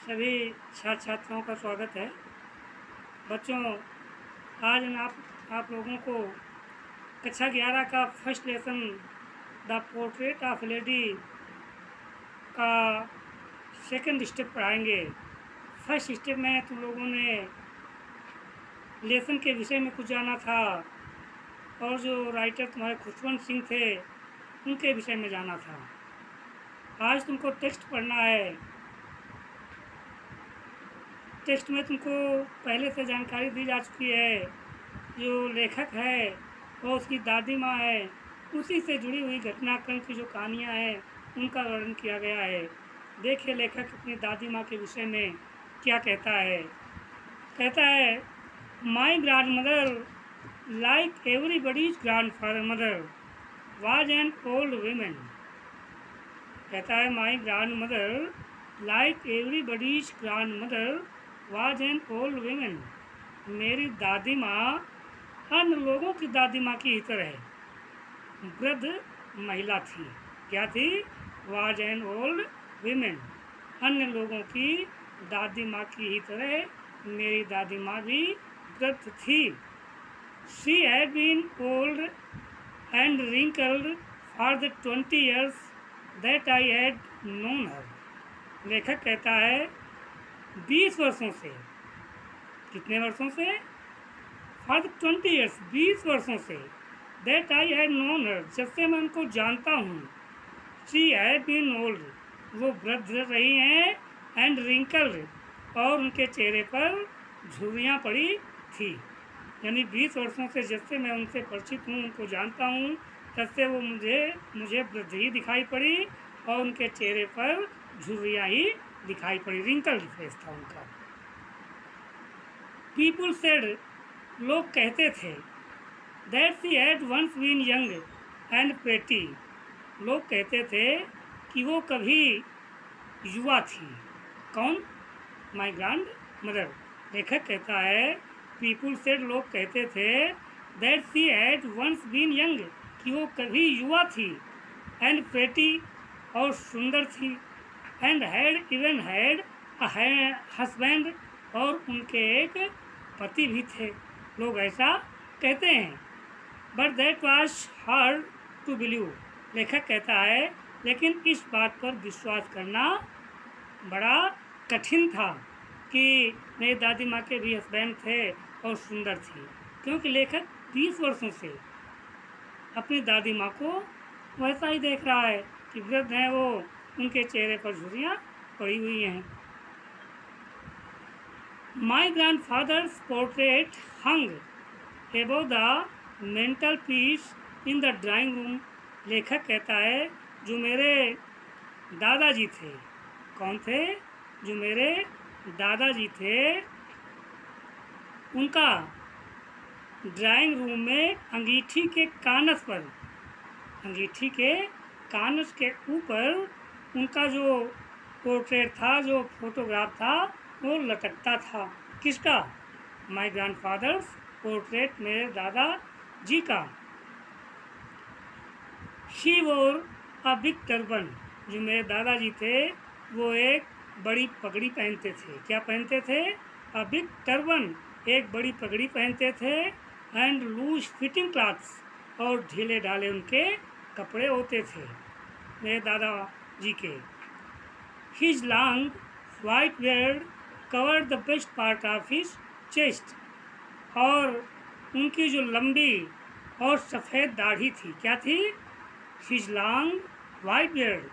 सभी छात्र छात्राओं का स्वागत है। बच्चों, आज आप लोगों को कक्षा 11 का first lesson the portrait of lady का सेकंड स्टेप पढ़ाएंगे। फर्स्ट स्टेप में तुम लोगों ने लेसन के विषय में कुछ जाना था और जो राइटर तुम्हारे खुशवंत सिंह थे उनके विषय में जाना था। आज तुमको टेक्स्ट पढ़ना है। टेक्स्ट में तुमको पहले से जानकारी दी जा चुकी है। जो लेखक है वो उसकी दादी माँ है, उसी से जुड़ी हुई घटनाक्रम की जो कहानियाँ हैं उनका वर्णन किया गया है। देखिए लेखक अपनी दादी माँ के विषय में क्या कहता है। कहता है, माई grand mother like everybody's grand mother was an old women. कहता है, माई grand mother like everybody's grand mother was an old women. मेरी दादी माँ अन्य लोगों की दादी माँ की ही तरह वृद्ध महिला थी। क्या थी? Was an old women. अन्य लोगों की दादी माँ की ही तरह मेरी दादी माँ भी वृद्ध थी। She had been old and wrinkled for the 20 years that I had known her। लेखक कहता है 20 वर्षों से। कितने वर्षों से? For the 20 years, 20 वर्षों से। That I had known her, जब से मैं उनको जानता हूँ। She had been old, वो वृद्ध रही हैं, and wrinkled, और उनके चेहरे पर झुर्रियाँ पड़ी थी। यानी 20 वर्षों से जब से मैं उनसे परिचित हूँ, उनको जानता हूँ, तब से वो मुझे वृद्ध ही दिखाई पड़ी और उनके चेहरे पर झुर्रियाँ ही दिखाई पड़ी। रिंकल्ड फेस था उनका। पीपुल सेड, लोग कहते थे, that she had once been young and pretty. लोग कहते थे कि वो कभी युवा थी। कौन? My grand mother. लेखक कहता है, पीपुल सेड, लोग कहते थे, that she had once been young, कि वो कभी युवा थी, एंड प्रेटी, और सुंदर थी, and had even had a husband, और उनके एक पति भी थे। लोग ऐसा कहते हैं। But that was hard to believe. लेखक कहता है, लेकिन इस बात पर विश्वास करना बड़ा कठिन था कि मेरी दादी माँ के भी हस्बैंड थे और सुंदर थी, क्योंकि लेखक 20 वर्षों से अपनी दादी माँ को वैसा ही देख रहा है कि वृद्ध हैं वो, उनके चेहरे पर झुर्रियाँ पड़ी हुई हैं। My grand father's portrait hung above the mantel piece in the drawing room. लेखक कहता है, जो मेरे दादाजी थे। कौन थे? जो मेरे दादाजी थे, उनका ड्राइंग रूम में अंगीठी के कानस के ऊपर उनका जो पोर्ट्रेट था, जो फोटोग्राफ था, वो लटकता था। किसका? माई ग्रैंडफादर्स पोर्ट्रेट, मेरे दादाजी का। शी वोर अ बिग टर्बन। जो मेरे दादाजी थे वो एक बड़ी पगड़ी पहनते थे। क्या पहनते थे? अ बिग टर्बन, एक बड़ी पगड़ी पहनते थे। एंड लूज फिटिंग क्लॉथ्स, और ढीले ढाले उनके कपड़े होते थे मेरे दादाजी के। His long white beard covered the best part of his chest, और उनकी जो लंबी और सफ़ेद दाढ़ी थी। क्या थी? हिज लॉन्ग वाइट बियर्ड,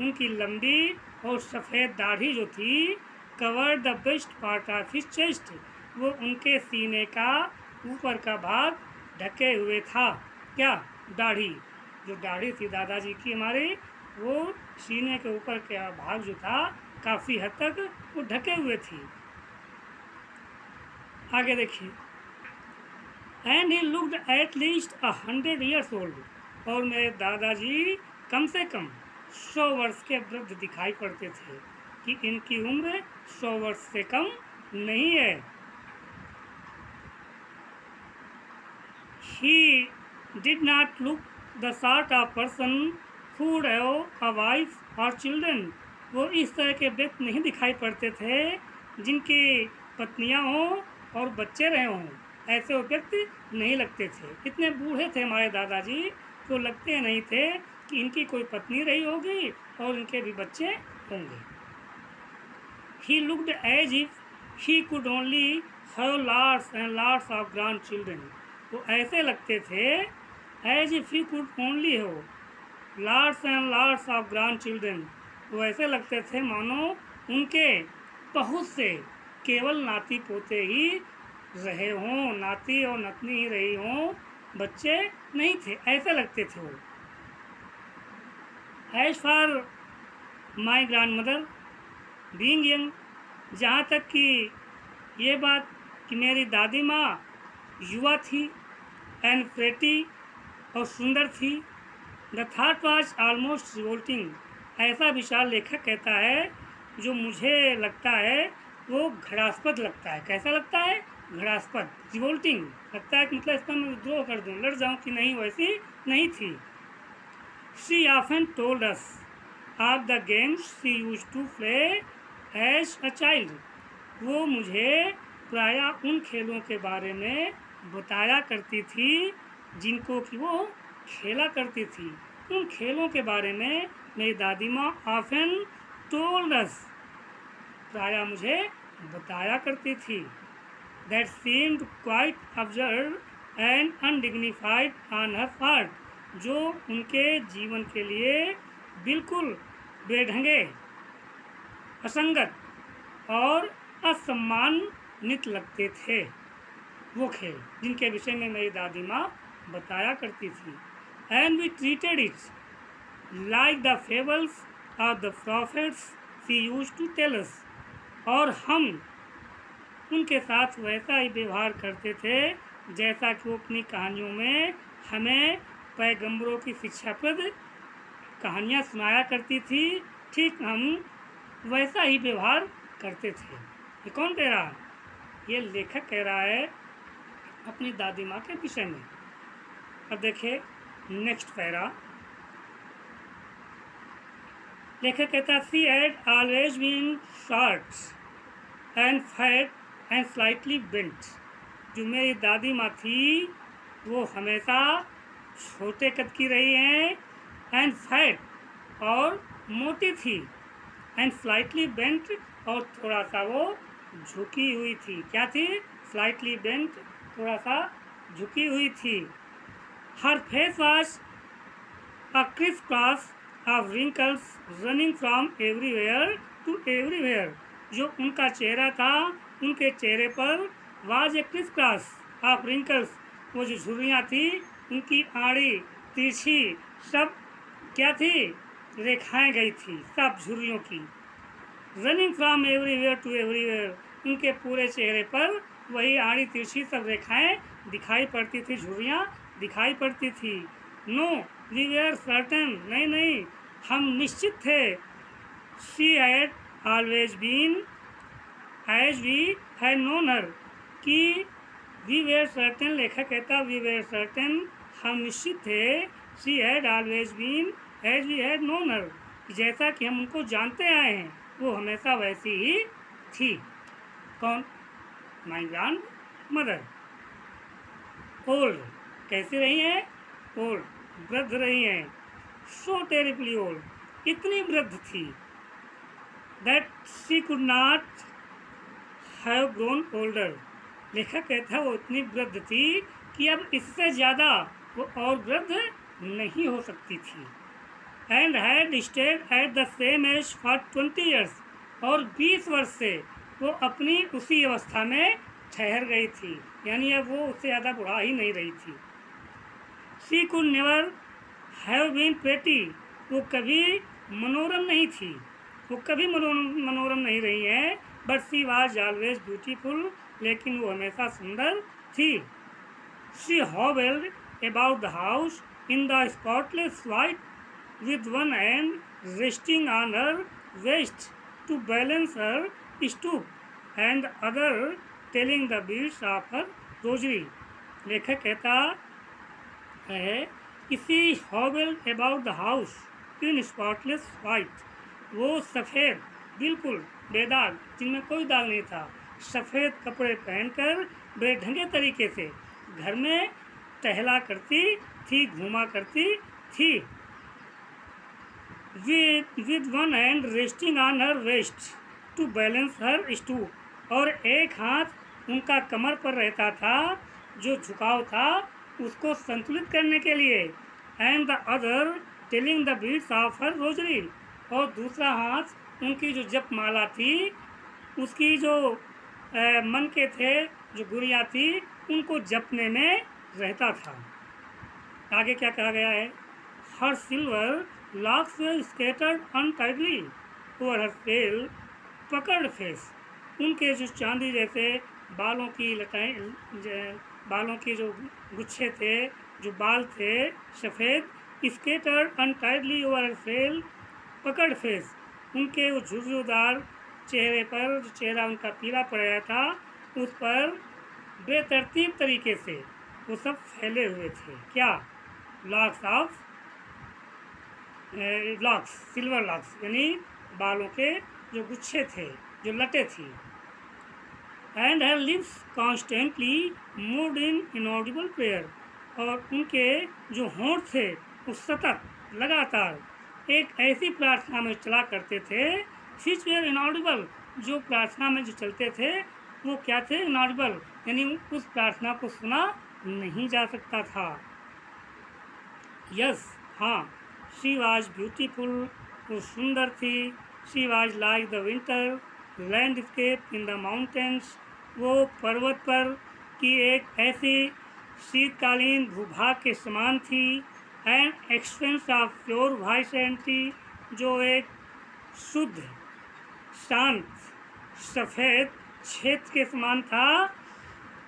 उनकी लंबी और सफ़ेद दाढ़ी जो थी, covered the best part of his chest, वो उनके सीने का ऊपर का भाग ढके हुए था। क्या? दाढ़ी। जो दाढ़ी थी दादाजी की हमारे, वो सीने के ऊपर का भाग जो था काफ़ी हद तक वो ढके हुए थी। आगे देखिए, and he looked at least 100 years old, और मेरे दादाजी कम से कम 100 वर्ष के वृद्ध दिखाई पड़ते थे, कि इनकी उम्र 100 वर्ष से कम नहीं है। He did not look the sort of person who would have a wife or children वो इस तरह के व्यक्ति नहीं दिखाई पड़ते थे जिनकी पत्नियां हों और बच्चे रहे हों। ऐसे वो व्यक्ति नहीं लगते थे। इतने बूढ़े थे हमारे दादाजी, तो लगते नहीं थे कि इनकी कोई पत्नी रही होगी और इनके भी बच्चे होंगे। He looked as if he could only have lots and lots of grandchildren. वो ऐसे लगते थे as if he could only have lots and lots of grandchildren. वो ऐसे लगते थे मानो उनके बहुत से केवल नाती पोते ही रहे हों, नाती और नतनी ही रही हों, बच्चे नहीं थे, ऐसे लगते थे वो। As for my grandmother being young, जहाँ तक कि ये बात कि मेरी दादी माँ युवा थी एंड प्रेटी और सुंदर थी, the thought was almost revolting. ऐसा विशाल लेखक कहता है जो मुझे लगता है वो घृणास्पद लगता है। कैसा लगता है? घृणास्पद, रिवोल्टिंग लगता है कि मतलब इसका मैं विद्रोह कर दूँ, लड़ जाऊँ, कि नहीं, वैसी नहीं थी। She often told us of the games she used to play as a child. वो मुझे प्रायः उन खेलों के बारे में बताया करती थी जिनको कि वो खेला करती थी। उन खेलों के बारे में मेरी दादी माँ ऑफन टोल्ड अस, प्रायः मुझे बताया करती थी। That seemed quite absurd and undignified on her part, जो उनके जीवन के लिए बिल्कुल बेढंगे, असंगत और असम्मानित लगते थे वो खेल जिनके विषय में मेरी दादी माँ बताया करती थी। And we treated it like the fables of the prophets she used to tell us, और हम उनके साथ वैसा ही व्यवहार करते थे जैसा कि वो अपनी कहानियों में हमें पैगंबरों की शिक्षाप्रद कहानियाँ सुनाया करती थी। ठीक हम वैसा ही व्यवहार करते थे। ये कौन कह रहा है? ये लेखक कह रहा है अपनी दादी माँ के विषय में। अब देखिए नेक्स्ट पैरा। लेखक कहता है she had always been short and fat and slightly bent. जो मेरी दादी माँ थी वो हमेशा छोटे कद की रही हैं, एंड फैट और मोटी थी, एंड स्लाइटली बेंट और थोड़ा सा वो झुकी हुई थी। क्या थी? स्लाइटली बेंट, थोड़ा सा झुकी हुई थी। हर face was a criss cross of wrinkles running from everywhere to everywhere. जो उनका चेहरा था, उनके चेहरे पर was a criss cross of wrinkles, वो जो झुर्रियाँ थी, उनकी आड़ी तिरछी सब क्या थी? रेखाएं गई थी, सब झुर्रियों की। Running from everywhere to everywhere, उनके पूरे चेहरे पर वही आड़ी तिरछी सब रेखाएं दिखाई पड़ती थी, झुर्रियाँ दिखाई पड़ती थी। नो वी वेयर सर्टेन, नहीं नहीं हम निश्चित थे। She had always been as we had known her, कि वी वेयर सर्टेन, लेखक कहता वी वेयर सर्टेन, हम निश्चित थे। She had always been as we had known her, जैसा कि हम उनको जानते आए हैं वो हमेशा वैसी ही थी। कौन? My grand mother. ओल्ड, कैसी रही हैं? ओल्ड, वृद्ध रही हैं। सो टेरिबली ओल्ड, इतनी वृद्ध थी that she could not have grown older. लेखक कहता है वो इतनी वृद्ध थी कि अब इससे ज़्यादा वो और वृद्ध नहीं हो सकती थी। And had stayed at the same age for 20 years, और 20 वर्ष से वो अपनी उसी अवस्था में ठहर गई थी, यानी अब वो उससे ज़्यादा बुढ़ा ही नहीं रही थी। She could never have been pretty, वो कभी मनोरम नहीं थी, वो कभी मनोरम नहीं रही हैं। But she was always beautiful, लेकिन वो हमेशा सुंदर थी। She howled about the house in the spotless white, with one hand resting on her waist to balance her stoop, and the other telling the beads of her rosary. लेखक कहता है इसी howled about the house in spotless white, वो सफ़ेद बिल्कुल बेदाग, जिनमें कोई दाग नहीं था, सफ़ेद कपड़े पहनकर बेढंगे तरीके से घर में टहला करती थी, घूमा करती थी। with one hand resting on her waist to balance her stoop, और एक हाथ उनका कमर पर रहता था, जो झुकाव था उसको संतुलित करने के लिए, and the other telling the beads of her rosary, और दूसरा हाथ उनकी जो जप माला थी उसकी जो मन के थे, जो गुड़िया थी, उनको जपने में रहता था। आगे क्या कहा गया है? हर silver locks were scattered untidily over her pale puckered face, उनके जो चांदी जैसे बालों की लटाएं, बालों के जो गुच्छे थे, जो बाल थे सफ़ेद, scattered untidily over her pale puckered face, उनके वो झुर्रीदार चेहरे पर, जो चेहरा उनका पीला पड़ गया था, उस पर बेतरतीब तरीके से वो सब फैले हुए थे। क्या? Locks of locks, silver locks, यानी बालों के जो गुच्छे थे, जो लटे थी। And her lips constantly moved in inaudible prayer, और उनके जो होंठ थे वो सतत लगातार एक ऐसी प्रार्थना में चला करते थे, विच वेयर इनऑडिबल, जो प्रार्थना में जो चलते थे वो क्या थे? इनऑडिबल, यानी उस प्रार्थना को सुना नहीं जा सकता था। यस, हाँ, शी वॉज ब्यूटीफुल, वो सुंदर थी। She was like the winter landscape in the mountains, वो पर्वत पर की एक ऐसी शीतकालीन भूभाग के समान थी। एंड एक्सपेंस ऑफ प्योर वाइसेंटी, जो एक शुद्ध शांत सफ़ेद क्षेत्र के समान था।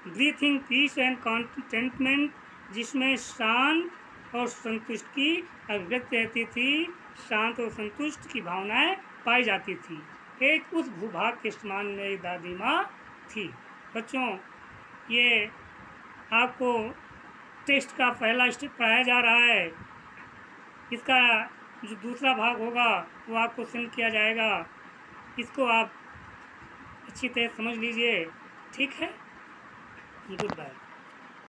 ब्रीथिंग पीस एंड कॉन्टेंटमेंट, जिसमें शांत और संतुष्ट की अभिव्यक्ति रहती थी, शांत और संतुष्ट की भावनाएं पाई जाती थी। एक उस भूभाग के समान मेरी दादी माँ थी। बच्चों, ये आपको टेस्ट का पहला स्टेप पढ़ाया जा रहा है। इसका जो दूसरा भाग होगा वो आपको सेंड किया जाएगा। इसको आप अच्छी तरह समझ लीजिए, ठीक है? Good bye.